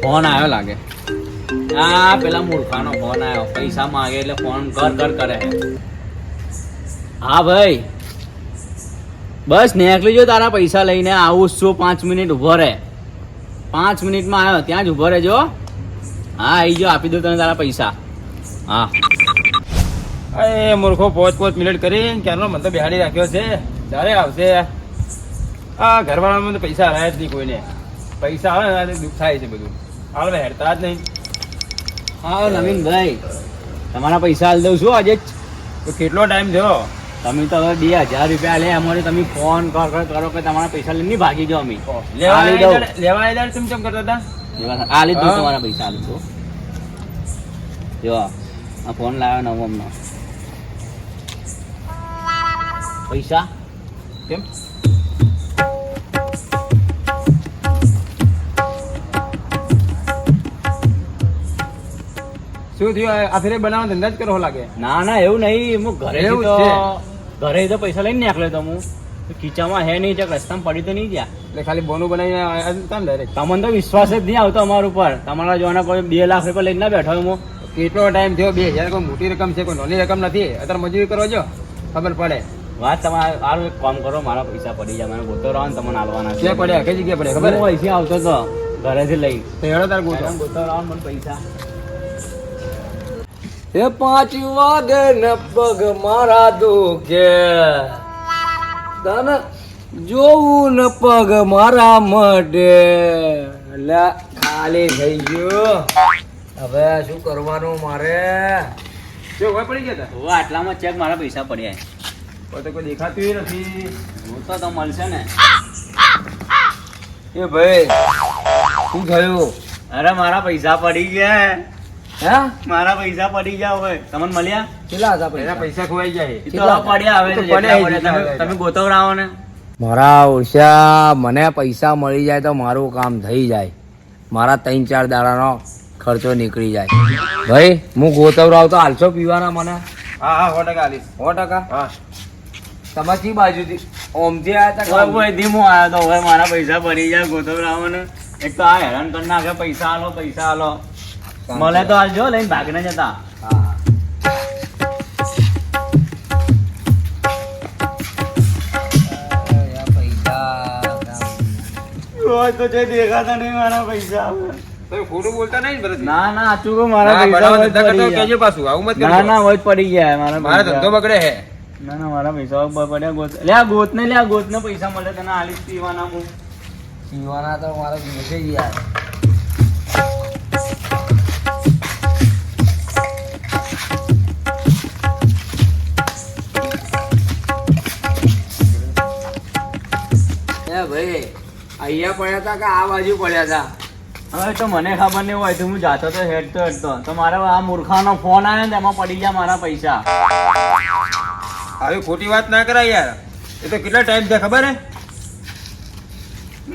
Phone આવ્યો લાગે. આ પેલા મૂર્ખાનો ફોન આવ્યો, પૈસા માંગે એટલે ફોન કર કરે. હા ભાઈ, બસ નીકળી જો, તારા પૈસા લઈને આવું છું. 5 મિનિટ ઉભો રહે. 5 મિનિટમાં આવ્યો, ત્યાં જ ઉભો રહેજો. હા, આવી જાઓ, આપી દઉં તને તારા પૈસા. હા એ મૂર્ખો 5 મિનિટ કરી ક્યારનો મને તો બેહાડી રાખ્યો છે. ત્યારે આવશે આ ઘરવાળામાં તો પૈસા હરાય જ નહીં કોઈને. પૈસા આવે ને દુઃખ થાય છે બધું. હાલ હેરતા જ નહીં. હા નવીનભાઈ, તમારા પૈસા હાલ દઉં છું આજે જ. તો કેટલો ટાઈમ થયો? તમે તો હવે 2000 રૂપિયા લે અમારે, તમે ફોન કરો કે તમારા પૈસા લઈને નહીં ભાગી જાઓ. અમે લેવા આવ્યા તમે કેમ કરતા હતા? આ લીધું તમારા પૈસા, આ લીધું. જો આ ફોન લાવ્યો નવો અમને. પૈસા કેમ? શું થયું? આ ફેરે બનાવવાનો ધંધા જ કરો લાગે. ના એવું નહીં, હું ઘરે તો પૈસા લઈને નીકળ્યો તો. હું ખીચામાં હે નહીં, રસ્તામાં પડી તો નહીં ગયા. એટલે ખાલી બોનું બનાવીને કામ ડાયરેક્ટ. તમને તો વિશ્વાસ જ નહીં આવતો અમારા ઉપર. તમારા જોવાના કોઈ 2 લાખ રૂપિયા લઈને ના બેઠો હું. કેટલો ટાઈમ થયો? 2000 કોઈ મોટી રકમ છે, કોઈ નાની રકમ નથી. અત્યારે મજૂરી કરો છો, ખબર પડે. વાત તમારે સારું એક કામ કરો, મારા પૈસા પડી જાય, મને ગોતો રહો ને તમને હાલવાના. ક્યાં પડ્યા? કઈ જગ્યાએ પડ્યા ખબર? હું અહીંથી આવતો હતો ઘરેથી લઈ. તો હેડો તાર ગોતો રહો મને પૈસા. એ 5 વાગે ને પગ મારા દુખે, તને જોવું ને પગ મારા મઢે. એટલે ખાલી થઈ ગયો. હવે શું કરવાનું મારે? જો હોય પડી ગયા તા. હવે આટલામાં ચેક મારા પૈસા પડ્યા. તો કોઈ દેખાતું નથી. જોતો તો મળશે ને. એ ભાઈ શું થયું? અરે મારા પૈસા પડી ગયા. હે? મારા પૈસા પડી ગયા. હવે તમને મળ્યા? કેટલા હતા એના પૈસા ખોવાઈ જાય. એ તો હવે પડ્યા. હવે તો જેટલા પડ્યા. પડ્યા તમે ગોતવડાવો ને. મારા ઓછા મને પૈસા મળી જાય તો મારું કામ થઈ જાય. મારા 3-4 દાડાનો ખર્ચો નીકળી જાય. ભાઈ હું ગોતવરાવ તો હાલશો પીવાના મને? હા 100% આલીશ. 100%? હા. તમારી બાજુથી ઓમથી આવ્યા હતા? કોઈ ધીમો આવ્યો તો હવે મારા પૈસા પડી જાય ગોતવડાવો ને. એક તો આ હેરાન કરી નાખે, પૈસા આલો પૈસા આલો. મળે તો હાલ જો, લઈને ભાગને જતા. હા. રોજ તો જે દેખાતા નહીં મારા પૈસા. તમે ખોટું બોલતા નહીં ભરત? ના આચું કહું, મારા હા, પૈસા બરાબર વચ ધંધા કરતા પડી કહેજો ગયા. પાછું. આવું મત કરજો. ના વચ પડી ગયા મારા મારા પૈસા. ધંધો બગડે હે. ના મારા પૈસા પડ્યા. ગોત ને પૈસા મળે તને આલીશ પીવાના. હું પીવાના તો મારે દિવસે જ યાર. ભાઈ અહીંયા પડ્યા હતા કે આ બાજુ પડ્યા હતા? હવે તો મને ખબર નહીં હોય તો હું જાતો તો હેડતો તો મારે આ મૂર્ખાનો ફોન આવ્યો ને એમાં પડી ગયા મારા પૈસા. આવી ખોટી વાત ના કરાય યાર. એ તો કેટલા ટાઈમ થયા ખબર હે?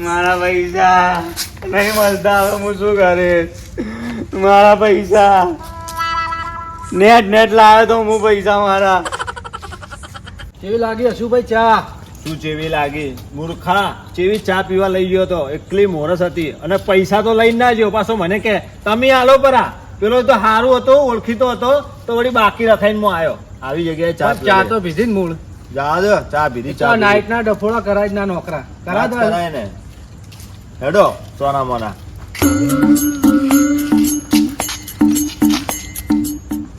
મારા પૈસા નહીં મળતા. હવે હું શું કરીશ? મારા પૈસા નેટ લાવ્યો તો હું પૈસા મારા. કેવી લાગી હશુભાઈ ચા? શું જેવી લાગી? મૂર્ખા જેવી ચા પીવા લઈ ગયો તો, એકલી મોરસ હતી અને પૈસા તો લઈને ના જ્યો. પાછો મને કે તમે આલો પરા. પેલો તો સારું હતો, ઓળખીતો હતો તો વળી બાકી રખાઈને હું આવ્યો. આવી જગ્યાએ ચા તો પીધી ને મૂળ. જા દો ચા પીધી. ચા નાઈટ ના ડફોડા કરાય જ ના નોકરા કરા દો. કરાય ને. હેડો સોના મોના.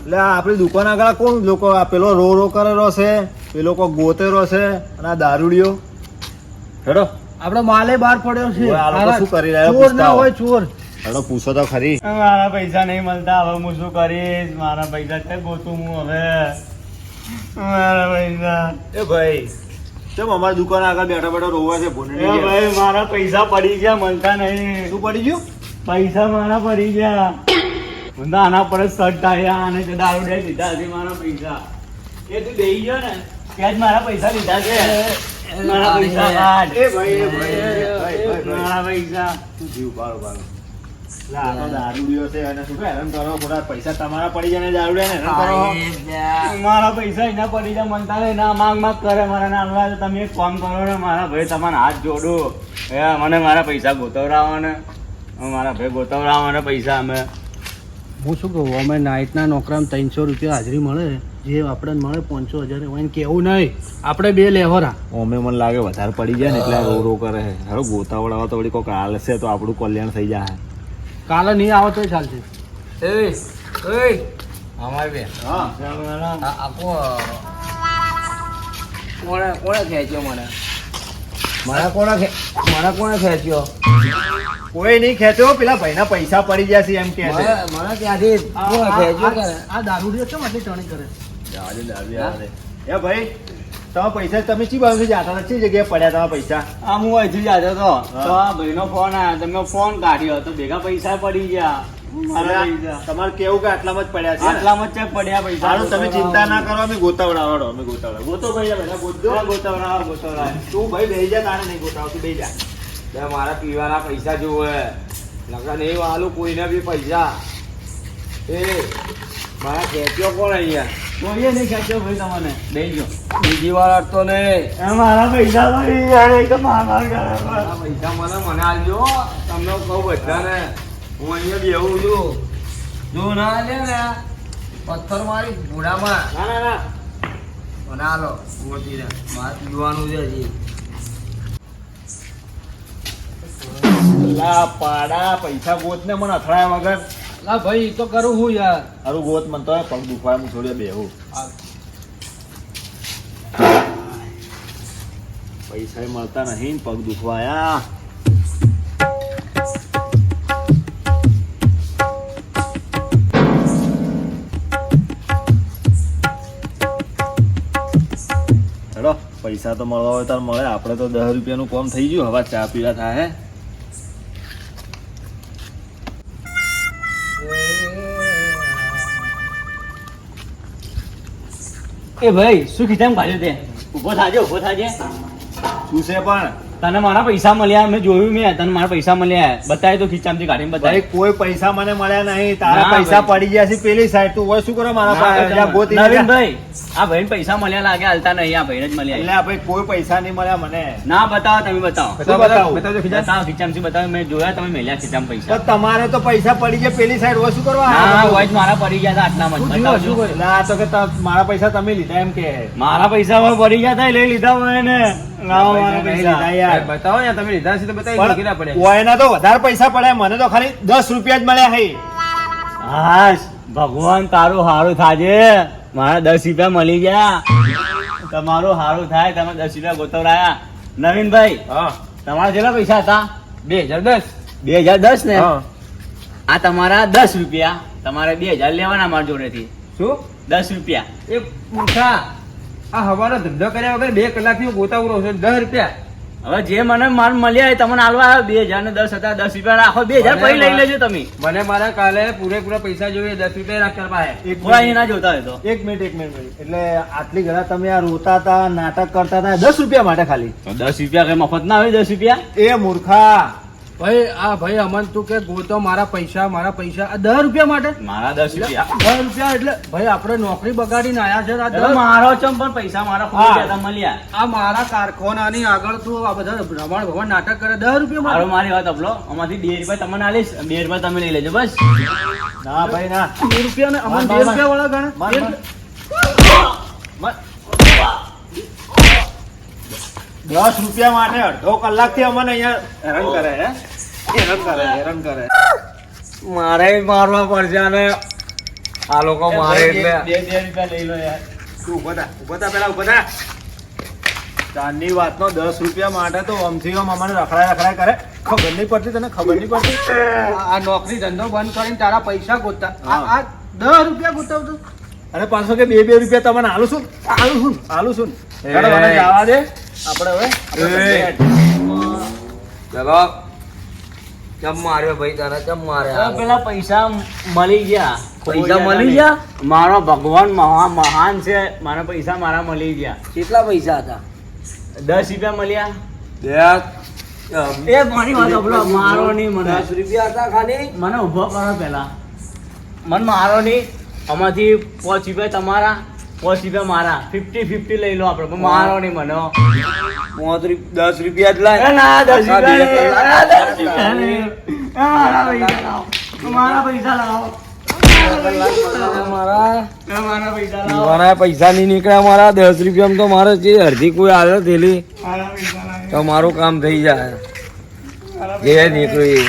એટલે આપણી દુકાન આગળ કોણ લોકો? આ પેલો રો કરેલો છે, પેલો કોઈ ગોતેરો છે, અને આ દારૂડિયો. હેડો આપડે માલે બહાર પડ્યો છે. આ લોકો શું કરી રહ્યા? ચોર ના હોય ચોર. હેડો પૂછો તો ખરી. મારા પૈસા નહીં મળતા. હવે હું શું કરીશ? મારા પૈસા છે ગોતું હું હવે. મારા પૈસા. એ ભાઈ કેમ અમારી દુકાન આગળ બેઠા બેઠા રોવા છે? ભૂંડણી એ ભાઈ મારા પૈસા પડી ગયા, મળતા નહીં. શું પડી ગયું? પૈસા મારા પડી ગયા. હું તો આના પર જ સટ થાય. આને જે દારૂ દે લીધા છે મારા પૈસા. એ તું દઈ ગયો ને ત્યાં જ મારા પૈસા લીધા છે. મારા પૈસા કાઢ. એ ભાઈ મારા પૈસા. જીવ બાળો બાળો. આ તો દારૂડિયો છે અને શું હેરાન કરો? ખોટા પૈસા તમારા પડી જાય ને દારૂડિયાને હેરાન કરો. મારા પૈસા એના પડી જાય, મળતા નહીં. ના માંગ કરે મારા નાનવા. તમે એક કામ કરો ને મારા ભાઈ, તમારા હાથ જોડો. મને મારા પૈસા ગોતવડાવો ને. મારા ભાઈ ગોતવડાવવા મને પૈસા અમે હું શું કહું, અમે નાઇટના નોકરામાં 300 રૂપિયા હાજરી મળે, જે આપણને મળે 500,000 હોય કેવું નહીં, આપણે બે લેવરા. ઓમે મને લાગે વધારે પડી જાય ને એટલે રો રો કરે છે. હારો ગોતાવડાવા તો વળી કોઈક હાલશે તો આપણું કલ્યાણ થઈ જાય. કાલે નહીં આવો તો ચાલશે. અમારે બે હા આપો કોણે ખેંચ્યો મને કોણે ખેંચ્યો? કોઈ નહીં ખેંચો, પેલા ભાઈના પૈસા પડી જશે એમ કે છે. મને ત્યાંથી કોણે ખેંચ્યો કે આ દારૂડિયો કેમ આટલી ટણી કરે? એ ભાઈ તમારા પૈસા તમે ચી બાજુ જતા હતા? ચી જગ્યાએ પડ્યા તમારા પૈસા? આ હું અહીંથી જ આવ્યો હતો તો આ ભાઈનો ફોન આવ્યો, તમે ફોન કાઢ્યો તો ભેગા પૈસા પડી ગયા. મારા પૈસા તમારે કેવું કે આટલામાં જ પડ્યા છે? આટલામાં જ ચેક પડ્યા પૈસા. સારું, તમે ચિંતા ના કરો, અમે ગોતાવડાવડો. ગોતો ભાઈ બેટા ગોતો. ગોતવડાવો. તું ભાઈ બેહી જા, તારે નહીં ગોતાવતું, બેહી જા. બે મારા પીવાના પૈસા જોવે નકર નહીં વાલું કોઈને બી પૈસા. એ મારા ખેંચ્યો કોણ અહીંયા? કોઈએ નહીં ખેંચ્યો ભાઈ તમને. બેસી ગયો. બીજી વાર અડતો નહીં. મારા પૈસા પડી ગયા. એક મારા મારા પૈસા મને આલજો. તમને કહું બધાને હું અહીંયા બેહું છું. જો ના લે ને પથ્થર મારી ઘોડામાં ના મને આલો ગોતીને. મારે પીવાનું છે હજી. લા પાડા પૈસા ગોત ને મને અથડાયા વગર. લા ભાઈ તો કરું હું યાર. હારું ગોત મને તો પગ દુખવાય, હું થોડી બેહું. પૈસા મળતા નહીં, પગ દુખવાયા. હેડો પૈસા તો મળવા હોય તાર મળે. આપણે તો 10 રૂપિયાનું કામ થઈ ગયું, હવે ચા પીવા થાય. એ ભાઈ શું ખીચામ કાઢ્યો તે? ઉભો થાજે. શું છે પણ? તને મારા પૈસા મળ્યા, મેં જોયું. મેં તને મારા પૈસા મળ્યા બતાય તો ખીચામથી કાઢીને ભાઈ બતાય. કોઈ પૈસા મને મળ્યા નહીં, તારા ના પૈસા ભાઈ. પડી ગયા છે પેલી સાઈડ. તું હોય શું કરો મારા પાસે? જા ગોતી લે. નવીનભાઈ આ ભાઈને પૈસા મળ્યા લાગે, હાલતા નહીં. આ ભાઈને જ મળ્યા. એટલે ભાઈ કોઈ પૈસા નહીં મળ્યા મને. ના બતાવો, તમે બતાવો. શું બતાવું? બતાવજો ખીચામ. બતાવો ખીચામથી બતાવો. મેં જોયા તમે મળ્યા ખીચામ તો પૈસા. તમારે તો પૈસા પડી ગયા પેલી સાઈડ, હોય શું કરવા ના આવ્યા? હોય જ મારા પડી ગયા હતા આટલામાં જ. બતાવજો. એટલે આ તો કે મારા પૈસા તમે લીધા એમ કે. મારા પૈસા હવે પડી ગયા હતા, લઈ લીધા હોય ને. લાવો મારા નહીં પૈસા. લીધા યાર. બતાવો યાર, તમે લીધા છે તો બતાવી પણ કેટલા પડ્યા? ઓયના તો વધારે પૈસા પડ્યા, મને તો ખાલી 10 રૂપિયા જ મળ્યા હે. હાશ ભગવાન તારું હારું થાજે. મારા 10 રૂપિયા મળી ગયા. તમારું હારું થાય, તમે 10 રૂપિયા ગોતવરાયા. નવીનભાઈ હા તમારા કેટલા પૈસા હતા? 2010. 2010 ને? હા આ તમારા 10 રૂપિયા. તમારે 2000 લેવાના મારા જોડેથી. શું 10 રૂપિયા. એ મૂર્ખા, આ હવાનો ધંધો કર્યા વગર 2 કલાકથી હું ગોતાવું રહું છું. 10 રૂપિયા હવે જે મને માલ મળ્યા એ તમને હાલવા આવ્યો. 2010 હતા, 10 રૂપિયા રાખો. 2000 પછી લઈ લેજો તમે. મને મારા કાલે પૂરેપૂરા પૈસા જોઈએ. 10 રૂપિયા રાખતા પાસે. એક કોઈ અહીં ના જોતા હોય તો. મિનિટ એટલે આટલી ઘણા તમે આ રોતા હતા, નાટક કરતા હતા 10 રૂપિયા માટે ખાલી? તો 10 રૂપિયા કઈ મફત ના હોય? 10 રૂપિયા એ મૂર્ખા. ભાઈ આ ભાઈ અમન તું કે ગોતો મારા પૈસા આ 10 રૂપિયા માટે. મારા 10 રૂપિયા. 10 રૂપિયા એટલે ભાઈ આપણે નોકરી બગાડીને આયા છે. આ એટલે 10 મારો ચમ પણ પૈસા મારા ખોટી ગયા તા મળ્યા. આ મારા કારખાનાની આગળ તું આ બધા રમણ ભગવાન નાટક કરે 10 રૂપિયા મારો માટે. મારી વાત અપલો. આમાંથી 2 રૂપિયા તમને આલીશ, 2 રૂપિયા તમે લઈ લેજો બસ. ના ભાઈ ના. 2 રૂપિયા ને અમન માર, 2 રૂપિયા વાળા ગણે. માર, 2 માર. રૂપિયા. 10 રૂપિયા માટે અડધો કલાકથી અમને અહીંયા હેરાન કરે હે. હેરાન કરે. મારે મારવા પડશે અને આ લોકો મારે એટલે 2 રૂપિયા લઈ લો યાર. તું ઉભો થા પેલા ઉભો થા. ચાંદની વાતનો 10 રૂપિયા માટે તો અમથી આમ અમને રખડાય કરે. ખબર નહીં પડતી તને? ખબર નહીં પડતી? આ નોકરી ધંધો બંધ કરીને તારા પૈસા ગોતતા હા. આ 10 રૂપિયા ગોતાવતો. અને પાછો કે 2 રૂપિયા તમને આલું છું. ચાલો મને જવા દે. આપણે હવે ચલો ચમ માર્યો ભાઈ તારા ચમ તો માર્યા પેલા પૈસા મળી ગયા. પૈસા મળી ગયા? મારો ભગવાન મહાન છે. મારા પૈસા મારા મળી ગયા. કેટલા પૈસા હતા? 10 રૂપિયા મળ્યા. બે એ મારી વાત અપલો. મારો નહીં મને. 10 રૂપિયા હતા ખાલી. મને ઉભો કરો પેલા. મને મારો નહીં. આમાંથી 5 રૂપિયા તમારા, પાંચ રૂપિયા મારા 50-50 લઈ લો આપણે પણ મારો નહીં મને 10 રૂપિયા જ લાય. ના 10 રૂપિયા નહીં. મારા પૈસા લાવો. મારા પૈસા લાવો. મારા પૈસા લાવો. મારા પૈસા નહીં નીકળ્યા મારા 10 રૂપિયામાં તો મારે જે અડધી કોઈ આવે થેલી મારા પૈસા લાવો. તો મારું કામ થઈ જાય જે નીકળી